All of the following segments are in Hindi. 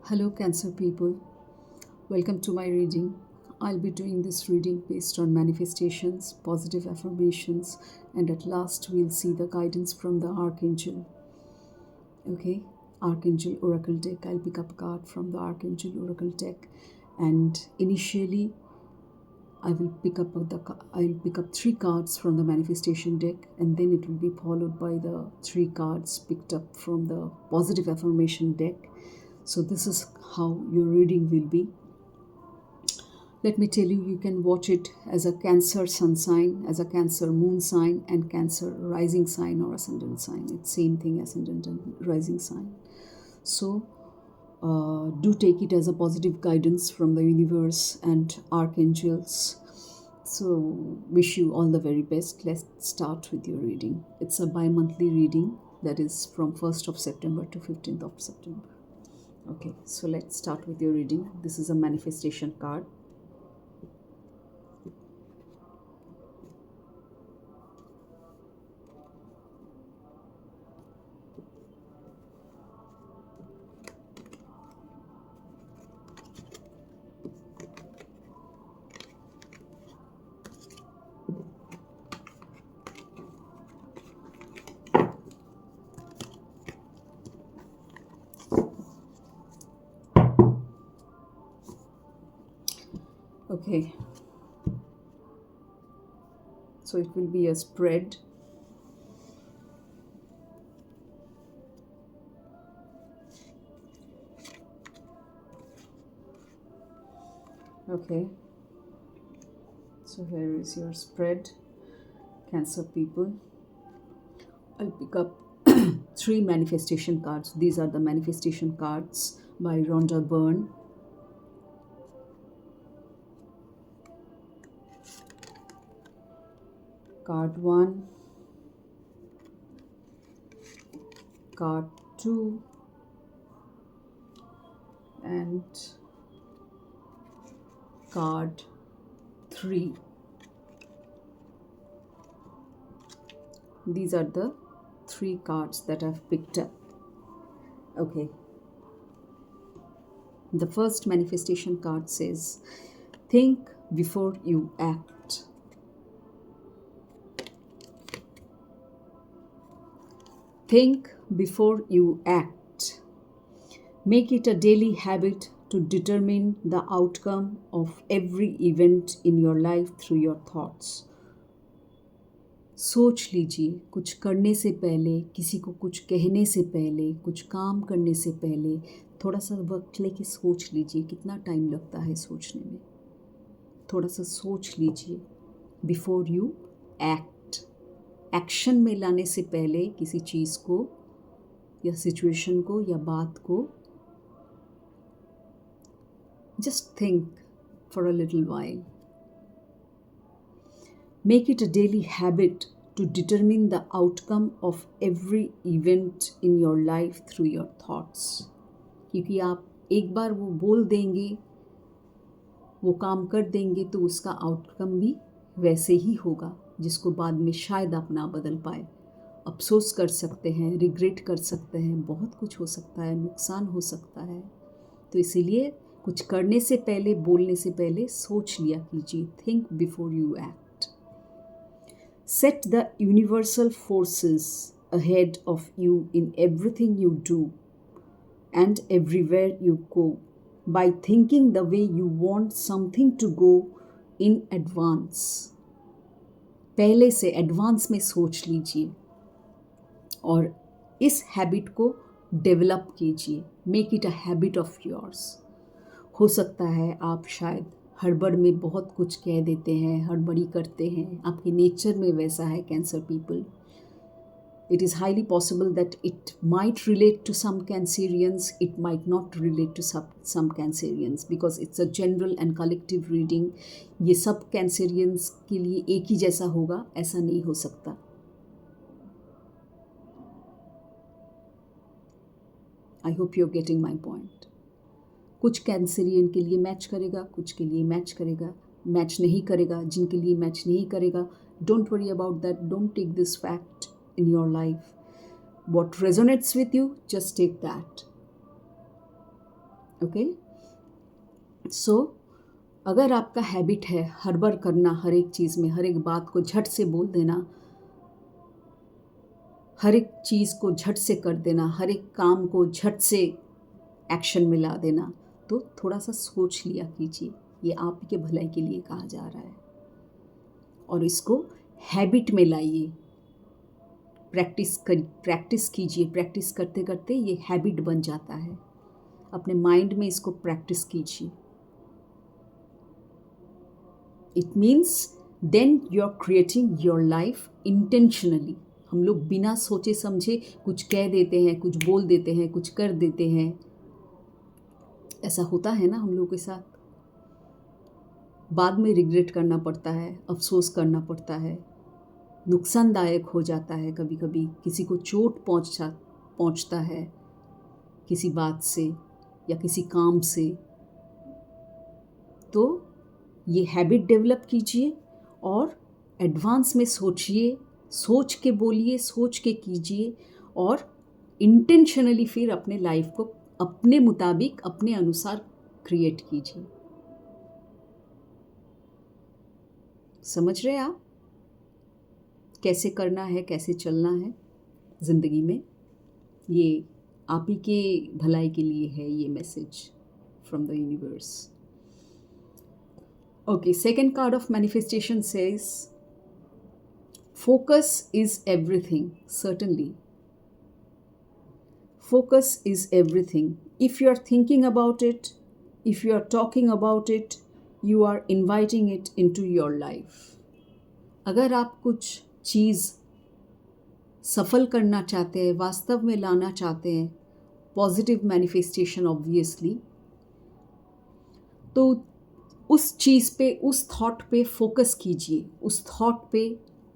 Hello, Cancer people. Welcome to my reading. I'll be doing this reading based on manifestations, positive affirmations, and at last we'll see the guidance from the Archangel. Okay, Archangel Oracle deck. I'll pick up a card from the Archangel Oracle deck, and initially I'll pick up three cards from the manifestation deck, and then it will be followed by the three cards picked up from the positive affirmation deck. So this is how your reading will be. Let me tell you, you can watch it as a Cancer sun sign, as a Cancer moon sign, and Cancer rising sign or ascendant sign. It's same thing, ascendant and rising sign. So do take it as a positive guidance from the universe and archangels. So wish you all the very best. Let's start with your reading. It's a bi-monthly reading, that is from 1st of September to 15th of September. Okay, so let's start with your reading. This is a manifestation card. Okay, so it will be a spread. Okay, so here is your spread, Cancer people. I'll pick up three manifestation cards. These are the manifestation cards by Rhonda Byrne. Card 1, card 2, and card 3. These are the three cards that I've picked up. Okay. The first manifestation card says, think before you act. Think before you act. Make it a daily habit to determine the outcome of every event in your life through your thoughts. सोच लीजिए, कुछ करने से पहले, किसी को कुछ कहने से पहले, कुछ काम करने से पहले थोड़ा सा वक्त लेके सोच लीजिए. कितना टाइम लगता है सोचने में? थोड़ा सा सोच लीजिए बिफोर यू एक्ट. एक्शन में लाने से पहले किसी चीज़ को या सिचुएशन को या बात को just think for a little while. Make it a daily habit to determine the outcome of every event in your life through your thoughts. क्योंकि आप एक बार वो बोल देंगे, वो काम कर देंगे, तो उसका आउटकम भी वैसे ही होगा, जिसको बाद में शायद आप ना बदल पाए. अफसोस कर सकते हैं, रिग्रेट कर सकते हैं, बहुत कुछ हो सकता है, नुकसान हो सकता है. तो इसीलिए कुछ करने से पहले, बोलने से पहले सोच लिया कीजिए. Think before you act. Set the universal forces ahead of you in everything you do and everywhere you go by thinking the way you want something to go in advance. पहले से एडवांस में सोच लीजिए और इस हैबिट को डेवलप कीजिए. Make it a habit of yours. हो सकता है आप शायद हड़बड़ में बहुत कुछ कह देते हैं, हड़बड़ी करते हैं, आपके नेचर में वैसा है cancer people. It is highly possible that it might relate to some Cancerians, it might not relate to some Cancerians, because it's a general and collective reading. ये सब Cancerians के लिए एक ही जैसा होगा, ऐसा नहीं हो सकता. I hope you're getting my point. कुछ कैंसरियन के लिए मैच करेगा, कुछ के लिए मैच करेगा, मैच नहीं करेगा. जिनके लिए मैच नहीं करेगा, don't worry about that. Don't take this fact in your life. What resonates with you, just take that. Okay. So अगर आपका हैबिट है हड़बड़ करना हर एक चीज़ में, हर एक बात को झट से बोल देना, हर एक चीज़ को झट से कर देना, हर एक काम को झट से एक्शन में ला देना, तो थोड़ा सा सोच लिया कीजिए। ये आपके भलाई के लिए कहा जा रहा है और इसको हैबिट में लाइए। प्रैक्टिस कीजिए। प्रैक्टिस करते करते ये हैबिट बन जाता है। अपने माइंड में इसको प्रैक्टिस कीजिए। It means then you are creating your life intentionally. हम लोग बिना सोचे समझे कुछ कह देते हैं, कुछ बोल देते हैं, कुछ कर देते हैं। ऐसा होता है ना हम लोगों के साथ। बाद में रिग्रेट करना पड़ता है, अफसोस करना पड़ता है, नुकसानदायक हो जाता है। कभी कभी किसी को चोट पहुंचता है किसी बात से या किसी काम से। तो ये हैबिट डेवलप कीजिए और एडवांस में सोचिए, सोच के बोलिए, सोच के कीजिए और इंटेंशनली फिर अपने लाइफ को अपने मुताबिक, अपने अनुसार क्रिएट कीजिए। समझ रहे आप कैसे करना है, कैसे चलना है ज़िंदगी में? ये आप ही के भलाई के लिए है ये message from the universe. Okay, second card of manifestation says, focus is everything. Certainly. Focus is everything. If you are thinking about it, if you are talking about it, you are inviting it into your life. अगर आप कुछ चीज़ सफल करना चाहते हैं, वास्तव में लाना चाहते हैं, पॉजिटिव मैनिफेस्टेशन ऑब्वियसली, तो उस चीज़ पे, उस थॉट पे फोकस कीजिए। उस थॉट पे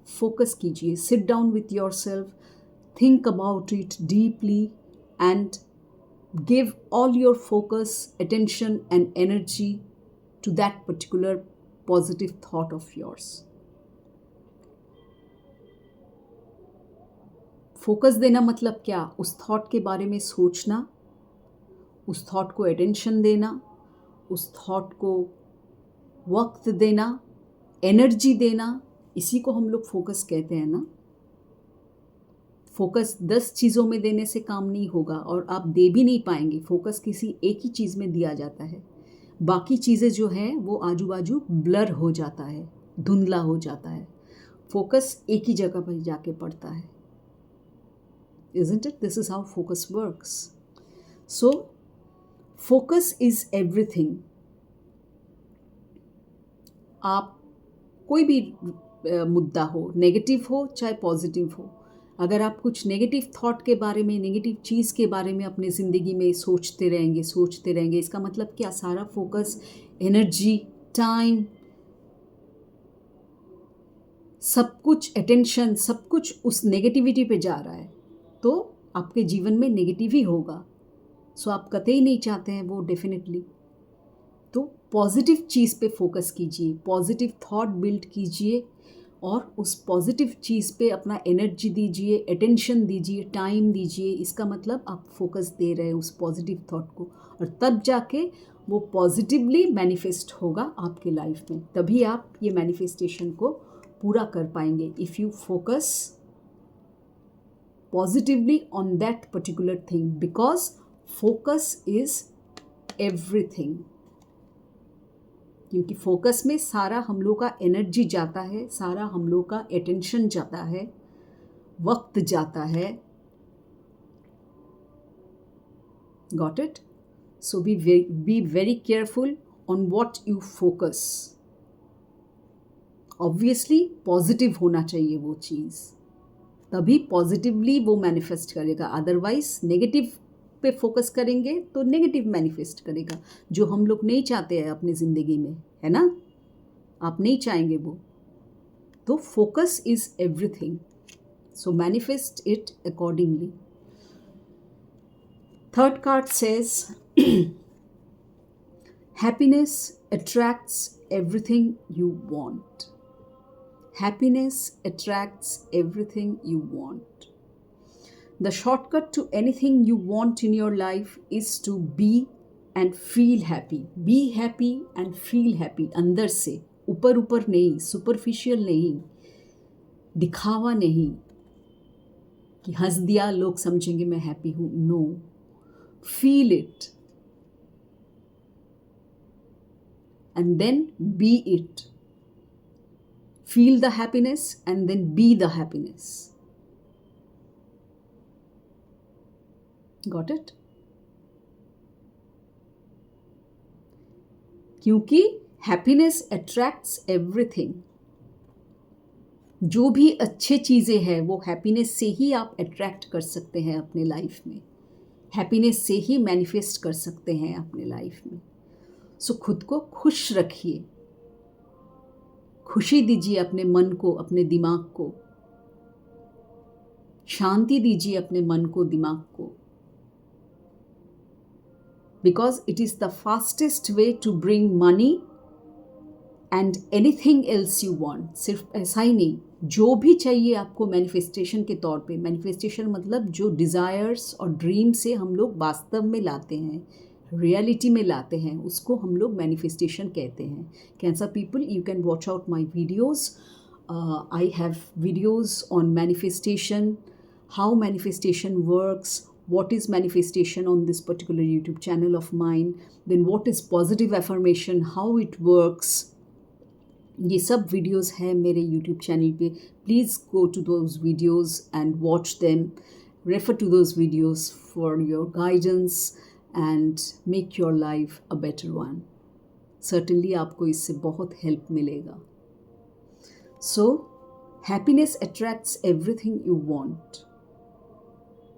फोकस कीजिए। Sit down with yourself, think about it deeply and give all your focus, attention and energy to that particular positive thought of yours. Focus देना मतलब क्या? उस थॉट के बारे में सोचना, उस थॉट को अटेंशन देना, उस थॉट को वक्त देना, एनर्जी देना, इसी को हम लोग फोकस कहते हैं ना। फोकस 10 चीज़ों में देने से काम नहीं होगा और आप दे भी नहीं पाएंगे। फोकस किसी एक ही चीज़ में दिया जाता है। बाकी चीज़ें जो हैं वो आजू बाजू ब्लर हो जाता है, धुंधला हो जाता है। फोकस एक ही जगह पर जाके पड़ता है। Isn't it? This is how focus works. So, focus is everything. आप कोई भी मुद्दा हो, नेगेटिव हो चाहे पॉजिटिव हो, अगर आप कुछ नेगेटिव थॉट के बारे में, नेगेटिव चीज़ के बारे में अपने ज़िंदगी में सोचते रहेंगे, इसका मतलब क्या? सारा फोकस, एनर्जी, टाइम, सब कुछ, अटेंशन, सब कुछ उस नेगेटिविटी पे जा रहा है, तो आपके जीवन में नेगेटिव ही होगा। सो आप कतई नहीं चाहते हैं वो, डेफिनेटली। तो पॉजिटिव चीज़ पे फोकस कीजिए, पॉजिटिव थॉट बिल्ड कीजिए और उस पॉजिटिव चीज़ पे अपना एनर्जी दीजिए, अटेंशन दीजिए, टाइम दीजिए। इसका मतलब आप फोकस दे रहे हैं उस पॉजिटिव थॉट को और तब जाके वो पॉजिटिवली मैनिफेस्ट होगा आपके लाइफ में। तभी आप ये मैनिफेस्टेशन को पूरा कर पाएंगे। If you focus positively on that particular thing, because focus is everything. क्योंकि फोकस में सारा हम लोग का एनर्जी जाता है, सारा हम लोग का अटेंशन जाता है, वक्त जाता है। Got it? So be very careful on what you focus. Obviously positive होना चाहिए वो चीज़, तभी पॉजिटिवली वो मैनिफेस्ट करेगा। अदरवाइज नेगेटिव पे फोकस करेंगे तो नेगेटिव मैनिफेस्ट करेगा, जो हम लोग नहीं चाहते हैं अपनी ज़िंदगी में, है ना? आप नहीं चाहेंगे वो। तो focus is everything, so manifest it accordingly. Third card says, happiness attracts everything you want. Happiness attracts everything you want. The shortcut to anything you want in your life is to be and feel happy, be happy and feel happy, अंदर से, ऊपर ऊपर नहीं, सुपरफिशियल नहीं, दिखावा नहीं कि हंस दिया लोग समझेंगे मैं हैप्पी हूँ, no, feel it and then be it, feel the happiness and then be the happiness. Got it? क्योंकि हैप्पीनेस अट्रैक्ट्स एवरीथिंग. जो भी अच्छे चीज़ें हैं वो हैप्पीनेस से ही आप अट्रैक्ट कर सकते हैं अपने लाइफ में, हैप्पीनेस से ही मैनिफेस्ट कर सकते हैं अपने लाइफ में. सो खुद को खुश रखिए, खुशी दीजिए अपने मन को, अपने दिमाग को, शांति दीजिए अपने मन को, दिमाग को. Because it is the fastest way to bring money and anything else you want. सिर्फ ऐसा ही नहीं, जो भी चाहिए आपको मैनिफेस्टेशन के तौर पे, मैनिफेस्टेशन मतलब जो डिज़ायर्स और ड्रीम से हम लोग वास्तव में लाते हैं, रियलिटी में लाते हैं, उसको हम लोग मैनिफेस्टेशन कहते हैं. Cancer people, you can watch out my videos. I have videos on manifestation, how manifestation works, what is manifestation on this particular YouTube channel of mine, then what is positive affirmation, how it works. ये सब वीडियोस हैं मेरे यूट्यूब चैनल पे. Please go to those videos and watch them, refer to those videos for your guidance and make your life a better one. Certainly आपको इससे बहुत हेल्प मिलेगा. So happiness attracts everything you want.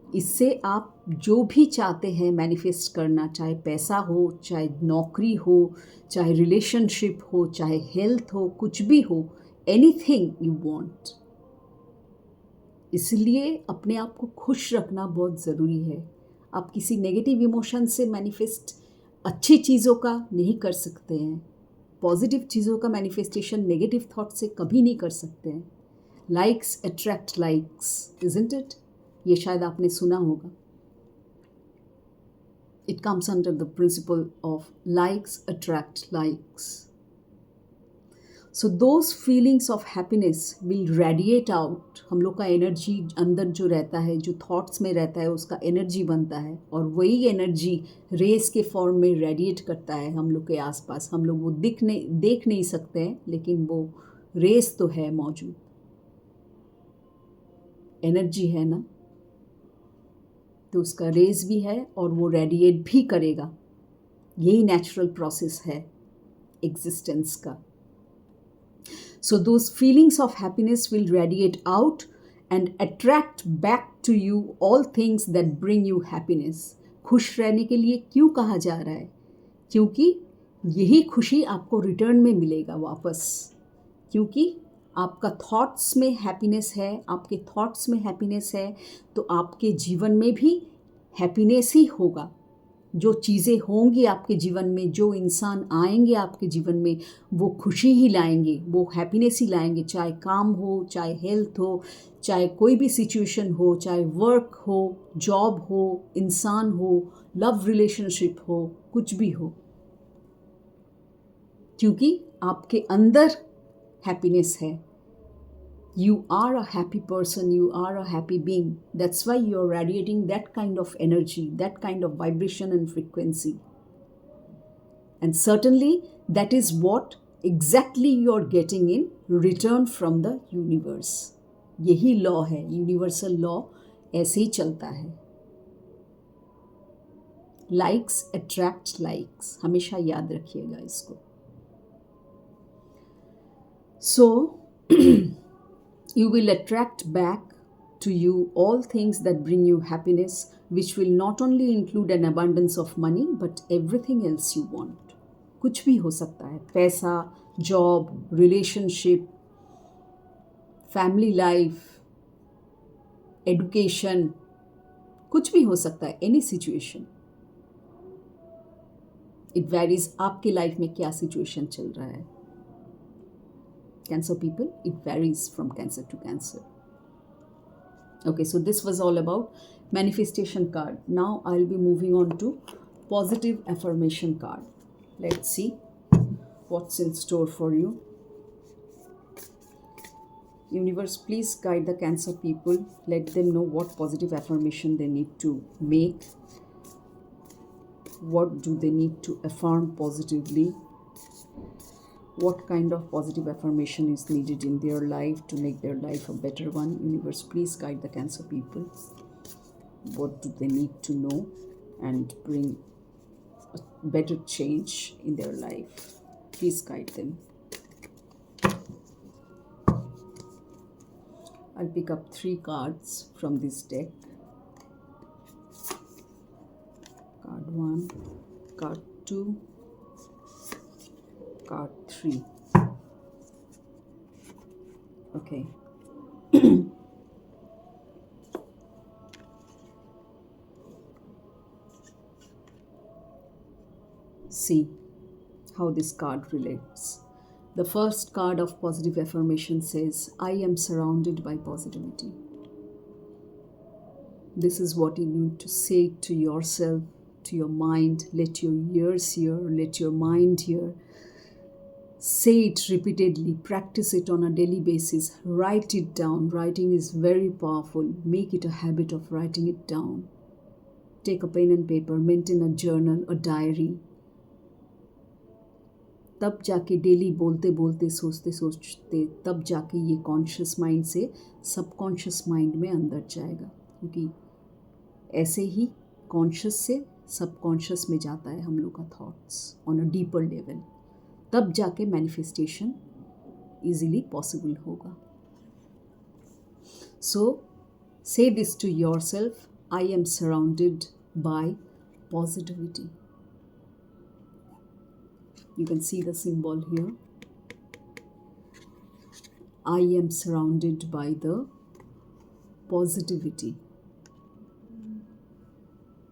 इससे आप जो भी चाहते हैं मैनिफेस्ट करना, चाहे पैसा हो, चाहे नौकरी हो, चाहे रिलेशनशिप हो, चाहे हेल्थ हो, कुछ भी हो, एनीथिंग यू वांट. इसलिए अपने आप को खुश रखना बहुत ज़रूरी है. आप किसी नेगेटिव इमोशन से मैनिफेस्ट अच्छी चीज़ों का नहीं कर सकते हैं. पॉजिटिव चीज़ों का मैनिफेस्टेशन नेगेटिव थॉट से कभी नहीं कर सकते हैं. Likes attract likes, isn't it? ये शायद आपने सुना होगा. It comes under the principle of likes attract likes. So those feelings of happiness will radiate out. हम लोग का एनर्जी अंदर जो रहता है, जो थॉट्स में रहता है, उसका एनर्जी बनता है और वही एनर्जी रेस के फॉर्म में रेडिएट करता है हम लोग के आसपास. हम लोग वो देख नहीं सकते हैं, लेकिन वो रेस तो है मौजूद. एनर्जी है ना, तो उसका रेस भी है और वो रेडिएट भी करेगा. यही नेचुरल प्रोसेस है एग्जिस्टेंस का. So those feelings of happiness will radiate out and attract back to you all things that bring you happiness. खुश रहने के लिए क्यों कहा जा रहा है? क्योंकि यही खुशी आपको रिटर्न में मिलेगा वापस. क्योंकि आपका थॉट्स में हैप्पीनेस है, आपके थॉट्स में हैप्पीनेस है, तो आपके जीवन में भी हैप्पीनेस ही होगा. जो चीज़ें होंगी आपके जीवन में, जो इंसान आएंगे आपके जीवन में, वो खुशी ही लाएंगे, वो हैप्पीनेस ही लाएंगे. चाहे काम हो, चाहे हेल्थ हो, चाहे कोई भी सिचुएशन हो, चाहे वर्क हो, जॉब हो, इंसान हो, लव रिलेशनशिप हो, कुछ भी हो. क्योंकि आपके अंदर हैप्पीनेस है. You are a happy person, you are a happy being. That's why you're radiating that kind of energy, that kind of vibration and frequency. And certainly that is what exactly you're getting in return from the universe. यही लॉ है, यूनिवर्सल लॉ ऐसे ही चलता है. लाइक्स अट्रैक्ट लाइक्स, हमेशा याद रखिएगा इसको. So you will attract back to you all things that bring you happiness, which will not only include an abundance of money but everything else you want. कुछ भी हो सकता है, पैसा, job, relationship, family life, education, कुछ भी हो सकता है. Any situation. इट वेरीज आपकी लाइफ में क्या सिचुएशन चल रहा है. Cancer people, it varies from cancer to cancer. Okay, so this was all about manifestation card. Now I'll be moving on to positive affirmation card. Let's see what's in store for you. Universe, please guide the Cancer people. Let them know what positive affirmation they need to make. What do they need to affirm positively? What kind of positive affirmation is needed in their life to make their life a better one? Universe, please guide the Cancer people. What do they need to know and bring a better change in their life? Please guide them. I'll pick up 3 cards from this deck. Card 1, card 2, card 3. Okay. See how this card relates. The first card of positive affirmation says, I am surrounded by positivity. This is what you need to say to yourself, to your mind. Let your ears hear, let your mind hear. Say it repeatedly, practice it on a daily basis, write it down. Writing is very powerful. Make it a habit of writing it down. Take a pen and paper, maintain a journal, a diary. तब जाके डेली बोलते बोलते सोचते सोचते तब जाके ये कॉन्शियस माइंड से सबकॉन्शियस माइंड में अंदर जाएगा, क्योंकि ऐसे ही कॉन्शियस से सबकॉन्शियस में जाता है हम लोग का thoughts on a deeper level. तब जाके मैनिफेस्टेशन इजीली पॉसिबल होगा. So say this to yourself, I am surrounded by positivity. You can see the symbol here. I am surrounded by the positivity.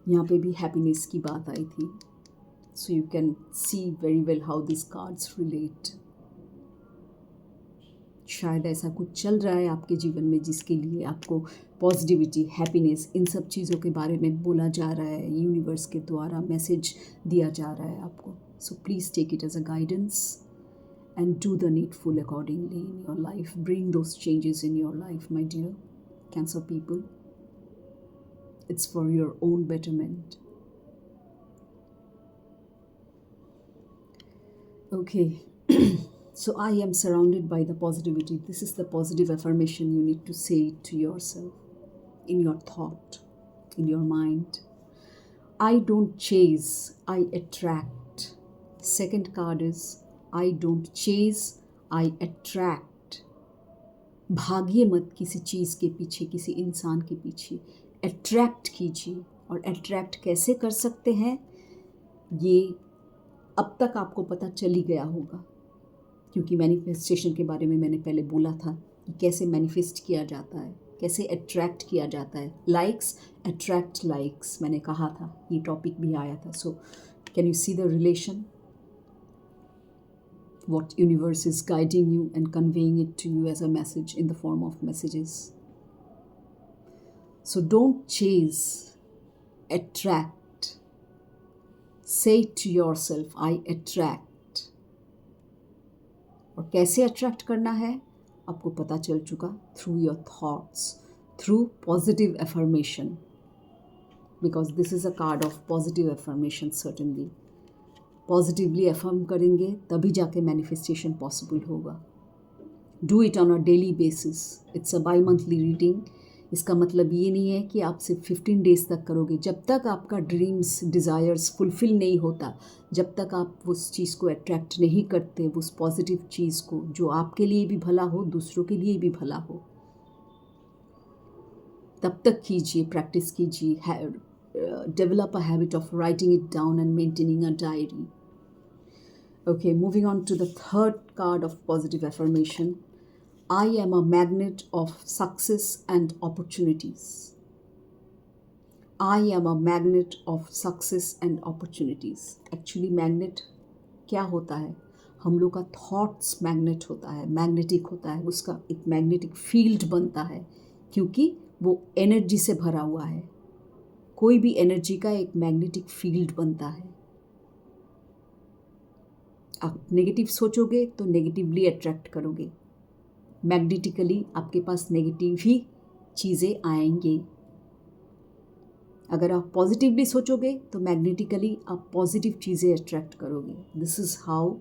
यहाँ पे भी happiness की बात आई थी. So you can see very well how these cards relate. शायद ऐसा कुछ चल रहा है आपके जीवन में जिसके लिए आपको पॉजिटिविटी, हैप्पीनेस, इन सब चीज़ों के बारे में बोला जा रहा है, यूनिवर्स के द्वारा मैसेज दिया जा रहा है आपको. So please take it as a guidance and do the needful accordingly in your life. Bring those changes in your life, my dear Cancer people. It's for your own betterment. Okay. So I am surrounded by the positivity. This is the positive affirmation you need to say to yourself, in your thought, in your mind. I don't chase, I attract. Second card is, I don't chase, I attract. भागिए मत किसी चीज़ के पीछे, किसी इंसान के पीछे. अट्रैक्ट कीजिए. और अट्रैक्ट कैसे कर सकते हैं ये अब तक आपको पता चल ही गया होगा, क्योंकि मैनिफेस्टेशन के बारे में मैंने पहले बोला था कि कैसे मैनिफेस्ट किया जाता है, कैसे अट्रैक्ट किया जाता है. लाइक्स अट्रैक्ट लाइक्स मैंने कहा था, ये टॉपिक भी आया था. So can you see the relation? What universe is guiding you and conveying it to you as a message in the form of messages. So don't chase, attract. Say to yourself, I attract. और कैसे अट्रैक्ट करना है आपको पता चल चुका, through your thoughts, through positive affirmation, because this is a card of positive affirmation. Certainly positively affirm करेंगे तभी जाके मैनिफेस्टेशन पॉसिबल होगा. Do it on a daily basis. It's a by monthly reading. इसका मतलब ये नहीं है कि आप सिर्फ 15 डेज तक करोगे. जब तक आपका ड्रीम्स, डिज़ायर्स फुलफ़िल नहीं होता, जब तक आप उस चीज़ को अट्रैक्ट नहीं करते, उस पॉजिटिव चीज़ को जो आपके लिए भी भला हो, दूसरों के लिए भी भला हो, तब तक कीजिए, प्रैक्टिस कीजिए. Develop a habit of writing it down and maintaining a diary. Okay, moving on to the third card of positive affirmation. I am a magnet of success and opportunities. I am a magnet of success and opportunities. Actually, magnet क्या होता है? हम लोग का थॉट्स मैग्नेट होता है, मैग्नेटिक होता है. उसका एक मैग्नेटिक फील्ड बनता है क्योंकि वो एनर्जी से भरा हुआ है. कोई भी एनर्जी का एक मैग्नेटिक फील्ड बनता है। आप नेगेटिव सोचोगे तो नेगेटिवली अट्रैक्ट करोगे, मैग्नेटिकली आपके पास नेगेटिव ही चीज़ें आएंगे। अगर आप पॉजिटिवली सोचोगे तो मैग्नेटिकली आप पॉजिटिव चीज़ें अट्रैक्ट करोगे। This is how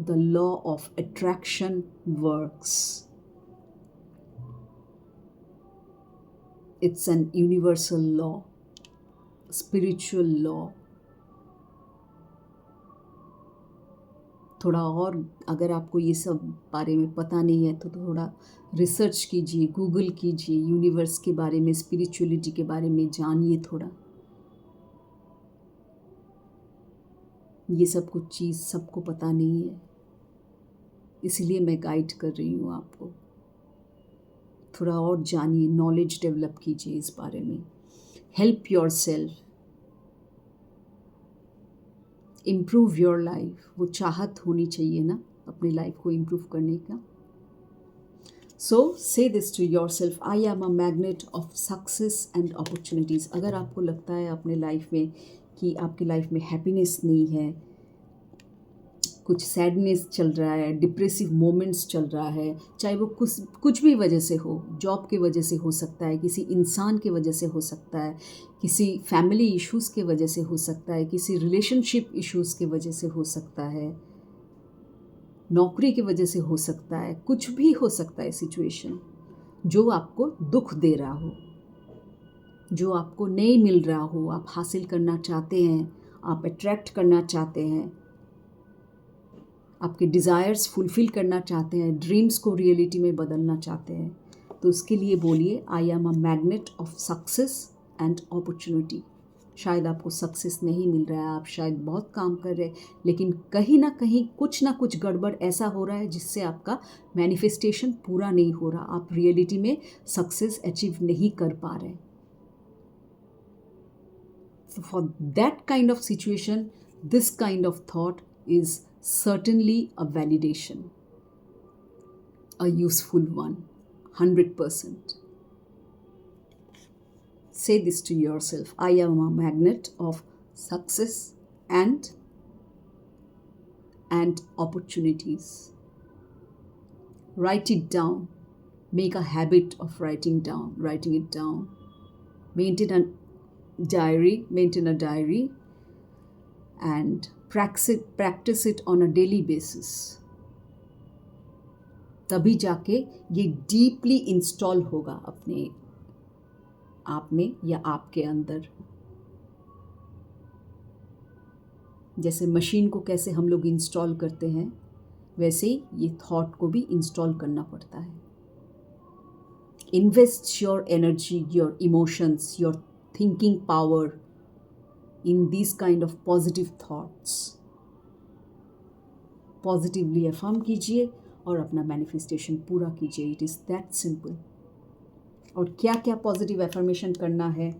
the law of attraction works. It's an universal law, spiritual law. थोड़ा और अगर आपको ये सब बारे में पता नहीं है तो थोड़ा रिसर्च कीजिए, गूगल कीजिए, यूनिवर्स के बारे में, स्पिरिचुअलिटी के बारे में जानिए थोड़ा। ये सब कुछ चीज़ सबको पता नहीं है, इसलिए मैं गाइड कर रही हूँ आपको। थोड़ा और जानिए, नॉलेज डेवलप कीजिए इस बारे में। Help your self, improve your life. वो चाहत होनी चाहिए ना अपनी लाइफ को इम्प्रूव करने का। So say this to yourself, I am a magnet of success and opportunities. अगर आपको लगता है अपने लाइफ में कि आपकी लाइफ में हैप्पीनेस नहीं है, कुछ सैडनेस चल रहा है, डिप्रेसिव मोमेंट्स चल रहा है, चाहे वो कुछ भी वजह से हो, जॉब की वजह से हो सकता है, किसी इंसान की वजह से हो सकता है, किसी फैमिली इश्यूज़ के वजह से हो सकता है, किसी रिलेशनशिप इश्यूज़ की वजह से हो सकता है, नौकरी की वजह से हो सकता है, कुछ भी हो सकता है सिचुएशन जो आपको दुख दे रहा हो, जो आपको नहीं मिल रहा हो, आप हासिल करना चाहते हैं, आप अट्रैक्ट करना चाहते हैं, आपके डिज़ायर्स फुलफ़िल करना चाहते हैं, ड्रीम्स को रियलिटी में बदलना चाहते हैं, तो उसके लिए बोलिए आई am a magnet of success and opportunity. शायद आपको सक्सेस नहीं मिल रहा है, आप शायद बहुत काम कर रहे हैं, लेकिन कहीं ना कहीं कुछ ना कुछ गड़बड़ ऐसा हो रहा है जिससे आपका मैनिफेस्टेशन पूरा नहीं हो रहा, आप रियलिटी में सक्सेस अचीव नहीं कर पा रहे। For that kind of situation, this kind of thought is certainly a validation, a useful one, 100%. Say this to yourself, I am a magnet of success and opportunities. Write it down. Make a habit of writing it down. Maintain a diary and practice it on a daily basis. तभी जाके ये डीपली इंस्टॉल होगा अपने आप में या आपके अंदर। जैसे मशीन को कैसे हम लोग इंस्टॉल करते हैं, वैसे ही ये थॉट को भी इंस्टॉल करना पड़ता है। Invest your energy, your emotions, your thinking power in these kind of positive thoughts. Positively affirm कीजिए और अपना मैनिफेस्टेशन पूरा कीजिए। It is that simple. और क्या क्या पॉजिटिव अफर्मेशन करना है,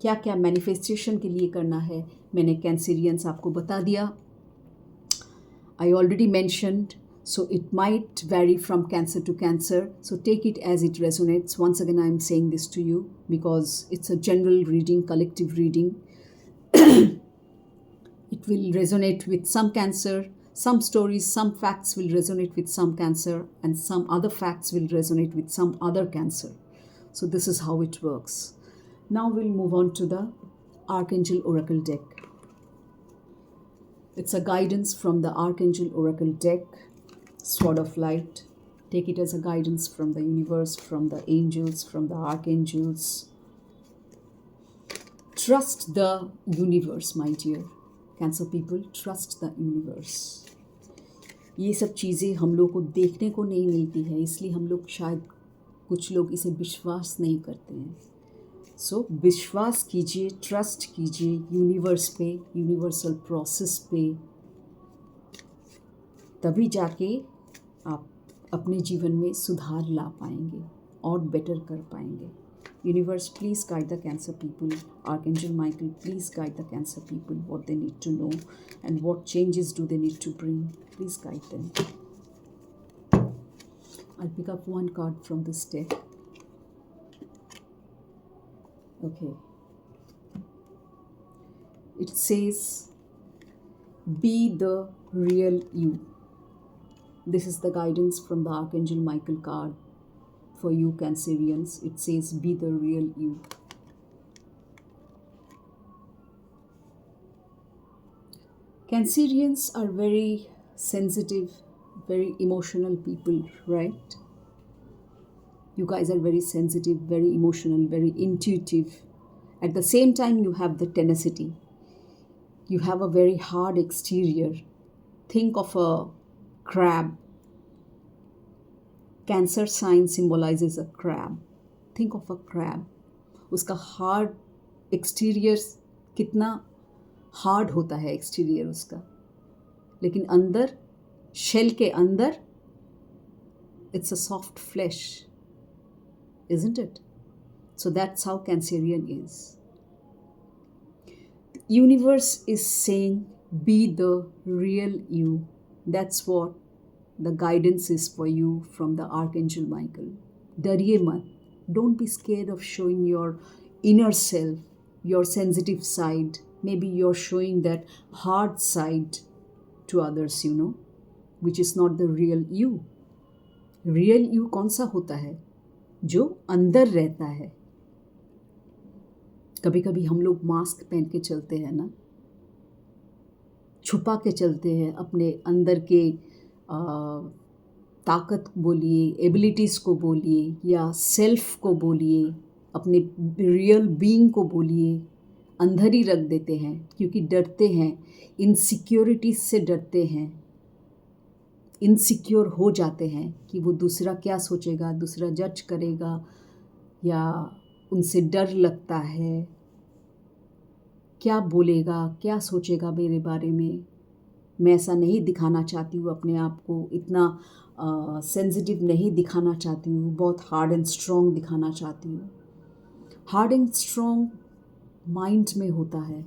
क्या क्या मैनिफेस्टेशन के लिए करना है, मैंने कैंसरियंस आपको बता दिया। I already mentioned, so it might vary from cancer to cancer, so take it as it resonates. Once again I am saying this to you because it's a general reading, collective reading. It will resonate with some cancer, some stories, some facts will resonate with some cancer, and some other facts will resonate with some other cancer. So this is how it works. Now we'll move on to the Archangel Oracle deck. It's a guidance from the Archangel Oracle deck, Sword of Light. Take it as a guidance from the universe, from the angels, from the archangels. Trust the universe, my dear Cancer people. Trust the universe. ये सब चीज़ें हम लोग को देखने को नहीं मिलती है, इसलिए हम लोग शायद कुछ लोग इसे विश्वास नहीं करते हैं। सो विश्वास कीजिए, ट्रस्ट कीजिए यूनिवर्स पे, यूनिवर्सल प्रोसेस पे, तभी जाके आप अपने जीवन में सुधार ला पाएंगे और बेटर कर पाएंगे। Universe, please guide the Cancer people. Archangel Michael, please guide the Cancer people, what they need to know and what changes do they need to bring. Please guide them. I'll pick up one card from this deck. Okay. It says, be the real you. This is the guidance from the Archangel Michael card for you Cancerians. It says, be the real you. Cancerians are very sensitive, very emotional people, right? You guys are very sensitive, very emotional, very intuitive. At the same time, you have the tenacity. You have a very hard exterior. Think of a crab. Cancer sign symbolizes a crab. Think of a crab. उसका hard exterior कितना hard होता है exterior उसका, लेकिन अंदर shell के अंदर it's a soft flesh, isn't it? So that's how Cancerian is. The universe is saying, be the real you. That's what the guidance is for you from the Archangel Michael. डरिए मत. Don't be scared of showing your inner self, your sensitive side. Maybe you're showing that hard side to others, which is not the real you. Real you कौन सा होता है? जो अंदर रहता है. कभी कभी हम लोग मास्क पहन के चलते हैं ना, छुपा के चलते हैं अपने अंदर के ताकत बोलिए, एबिलिटीज़ को बोलिए, या सेल्फ को बोलिए, अपने रियल बीइंग को बोलिए, अंदर ही रख देते हैं क्योंकि डरते हैं, इनसिक्योरिटीज से डरते हैं, इनसिक्योर हो जाते हैं कि वो दूसरा क्या सोचेगा, दूसरा जज करेगा, या उनसे डर लगता है, क्या बोलेगा, क्या सोचेगा मेरे बारे में. मैं ऐसा नहीं दिखाना चाहती हूँ अपने आप को, इतना सेंसिटिव नहीं दिखाना चाहती हूँ, बहुत हार्ड एंड स्ट्रॉन्ग दिखाना चाहती हूँ. हार्ड एंड स्ट्रॉन्ग माइंड में होता है.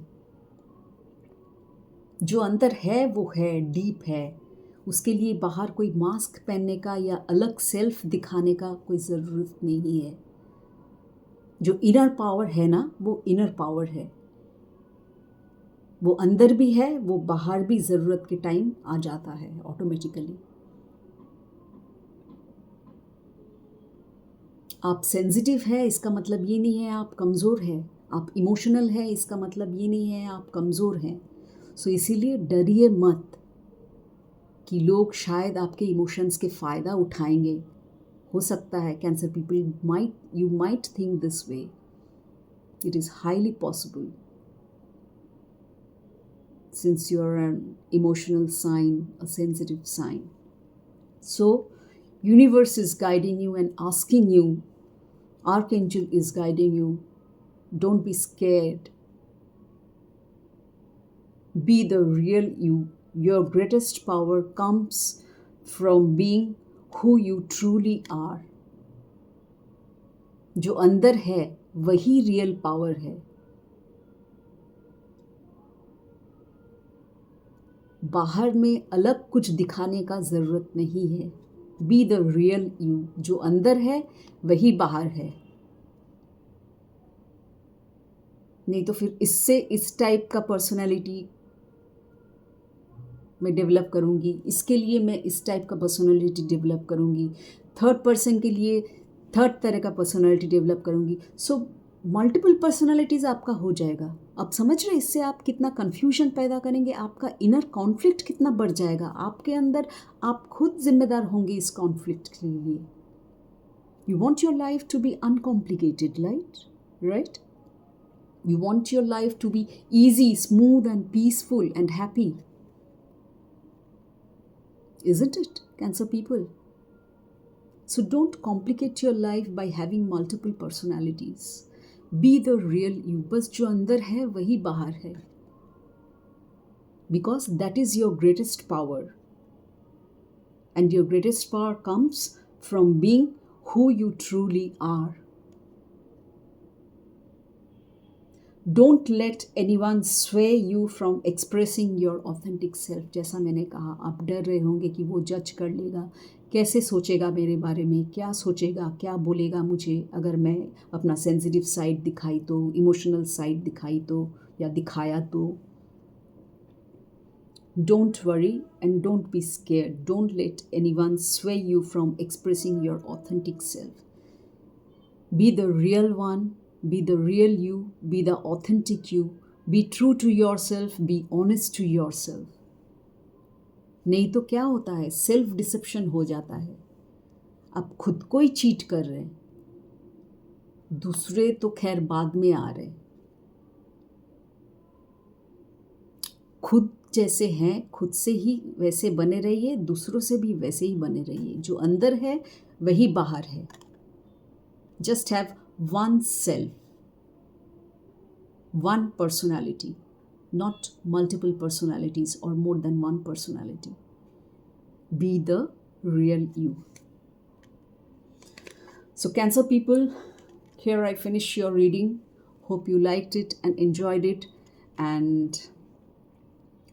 जो अंदर है वो है, डीप है. उसके लिए बाहर कोई मास्क पहनने का या अलग सेल्फ दिखाने का कोई ज़रूरत नहीं है. जो इनर पावर है ना, वो इनर पावर है. वो अंदर भी है, वो बाहर भी ज़रूरत के टाइम आ जाता है ऑटोमेटिकली. आप सेंसिटिव है इसका मतलब ये नहीं है आप कमज़ोर हैं. आप इमोशनल है इसका मतलब ये नहीं है आप कमज़ोर हैं. सो इसीलिए डरिए मत कि लोग शायद आपके इमोशंस के फ़ायदा उठाएंगे. हो सकता है cancer people you might think this way. It is highly possible. Since you are an emotional sign, a sensitive sign. So, universe is guiding you and asking you, Archangel is guiding you, don't be scared. Be the real you. Your greatest power comes from being who you truly are. जो अंदर है वही रियल पावर है. बाहर में अलग कुछ दिखाने का ज़रूरत नहीं है. Be the real you. जो अंदर है वही बाहर है. नहीं तो फिर इससे इस टाइप का पर्सनालिटी मैं डेवलप करूँगी, इसके लिए मैं इस टाइप का पर्सनालिटी डेवलप करूँगी, थर्ड पर्सन के लिए थर्ड तरह का पर्सनालिटी डेवलप करूँगी. सो मल्टीपल पर्सनालिटीज़ आपका हो जाएगा. आप समझ रहे इससे आप कितना कन्फ्यूजन पैदा करेंगे, आपका इनर कॉन्फ्लिक्ट कितना बढ़ जाएगा. आपके अंदर आप खुद जिम्मेदार होंगे इस कॉन्फ्लिक्ट के लिए. You want your life to be uncomplicated, right? You want your life to be easy, smooth and peaceful and happy. Isn't it, Cancer people? So don't complicate your life by having multiple personalities. Be the real you. बस जो अंदर है वही बाहर है. Because that is your greatest power. And your greatest power comes from being who you truly are. Don't let anyone sway you from expressing your authentic self. जैसा मैंने कहा, आप डर रहे होंगे कि वो जज कर लेगा, कैसे सोचेगा मेरे बारे में, क्या सोचेगा, क्या बोलेगा मुझे अगर मैं अपना सेंसिटिव साइड दिखाई तो, इमोशनल साइड दिखाई तो. या दिखाया तो. Don't worry and don't be scared. Don't let anyone sway you from expressing your authentic self. Be the real one, be the real you, be the authentic you. Be true to yourself, be honest to yourself. नहीं तो क्या होता है, सेल्फ डिसेप्शन हो जाता है. आप खुद को ही चीट कर रहे हैं, दूसरे तो खैर बाद में आ रहे. खुद जैसे हैं खुद से ही वैसे बने रहिए, दूसरों से भी वैसे ही बने रहिए. जो अंदर है वही बाहर है. Just have one self, one personality, not multiple personalities or more than one personality. Be the real you. So, Cancer people, here I finish your reading. Hope you liked it and enjoyed it, and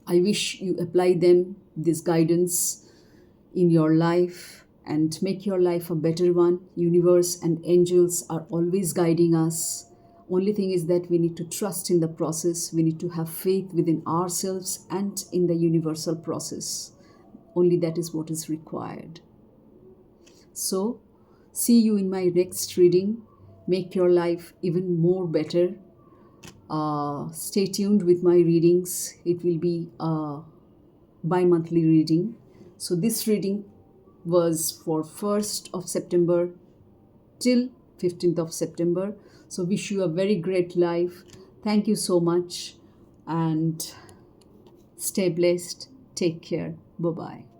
I wish you apply this guidance in your life and make your life a better one. Universe and angels are always guiding us. Only thing is that we need to trust in the process. We need to have faith within ourselves and in the universal process. Only that is what is required. So, see you in my next reading. Make your life even more better. Stay tuned with my readings. It will be a bi-monthly reading. So, this reading was for 1st of September till 15th of September. So wish you a very great life. Thank you so much and stay blessed. Take care. Bye-bye.